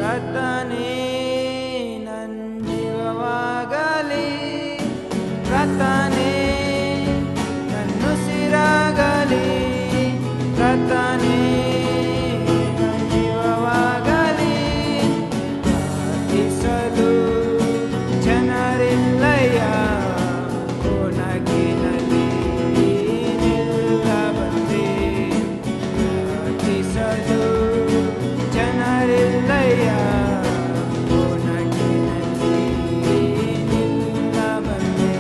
ಕರ್ತನೇ ನನ್ನ ಜೀವವಾಗಲಿ, ಕರ್ತನೇ ನನ್ನುಸಿರಾಗಲಿ, ಕರ್ತನೇ ನನ್ನ ಜೀವವಾಗಲಿ. ಪ್ರಾರ್ಥಿಸಲು ಜನರಿಲ್ಲಯ್ಯ, ಕೊನಗಿನಲ್ಲಿ ನಿಲ್ಲ ಬಂದೆ. ಪ್ರಾರ್ಥಿಸಲು ಜನರಿಲ್ಲಯ್ಯ, ಕೊನಗಿನಲ್ಲಿ ನಿಲ್ಲ ಬಂದೆ.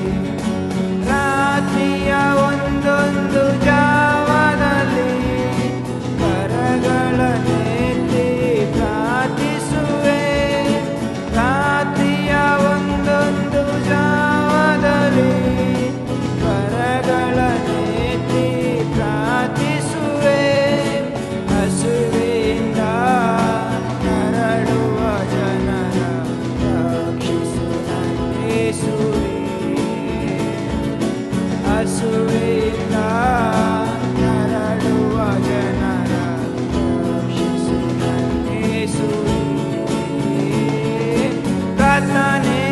ರಾತ್ರಿಯ ಒಂದೊಂದು ಜಾವದಲ್ಲಿ ಕರಗಳನ್ನೆತ್ತಿ ಪ್ರಾರ್ಥಿಸುವೆ. ರಾತ್ರಿಯ ಒಂದೊಂದು ಜಾವದಲ್ಲಿ ಕರಗಳನ್ನೆತ್ತಿ ಪ್ರಾರ್ಥಿಸುವೆ. ಹಸುವೆಯಿಂದ ನರಳುವ ಜನರ ರಕ್ಷಿಸು ಯೇಸುವೇ. ಹಸುವೆಯಿಂದ ನರಳುವ ಜನರ ರಕ್ಷಿಸು ಯೇಸುವೇ. ಕರ್ತನೇ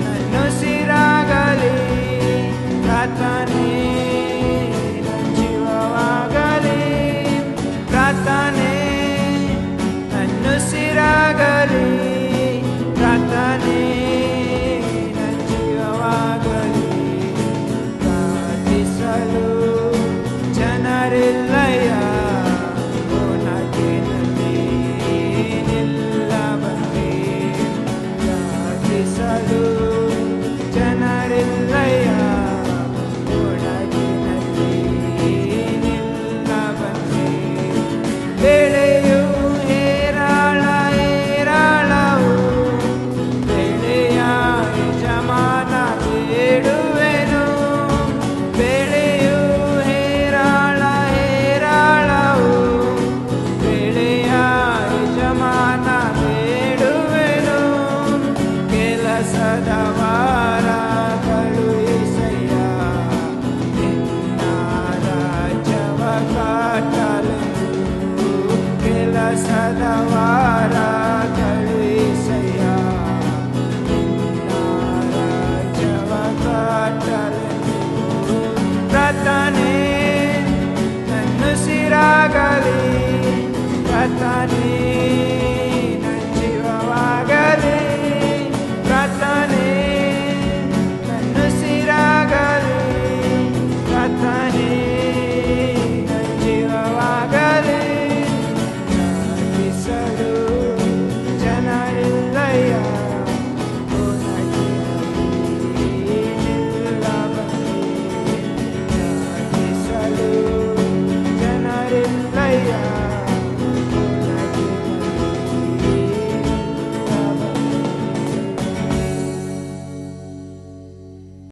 ನನ್ನುಸಿರಾಗಲಿ, ಕರ್ತನೇ ನನ್ನ ಜೀವವಾಗಲಿ, ಕರ್ತನೇ ನನ್ನುಸಿರಾಗಲಿ, ಕರ್ತನೇ ನನ್ನ ಜೀವವಾಗಲಿ. ಪ್ರಾರ್ಥಿಸಲು ಜನರಿಲ್ಲಯ್ಯ, ಕೊನಗಿನಲ್ಲಿ ನಿಲ್ಲ ಬಂದೆ. ಪ್ರಾರ್ಥಿಸಲು ಜನರಿಲ್ಲಯ್ಯ, ಕೊನಗಿನಲ್ಲಿ ನಿಲ್ಲ ಬಂದೆ. ಬೆಳೆಯು ಹೇರಾಳ ಹೇರಾಳವು, ಬೆಳೆಯ ಯಜಮಾನ ಬೇಡುವೆನು. ಬೆಳೆಯು ಹೇರಾಳ ಹೇರಾಳವು, ಬೆಳೆಯ ಯಜಮಾನ ಬೇಡುವೆನು. ಕೆಲಸದ ವಾರ ಕಳುಹಿಸಯ್ಯ, ನಿನ್ನ ರಾಜ್ಯವ ಕಟ್ಟಲೆಂದು. ಕೆಲಸದ ವಾರ ಕಳುಹಿಸಯ್ಯ, ನಿನ್ನ ರಾಜ್ಯವ ಕಟ್ಟಲೆಂದು. ಕರ್ತನೇ ನನ್ನುಸಿರಾಗಲಿ, ಕರ್ತನೇ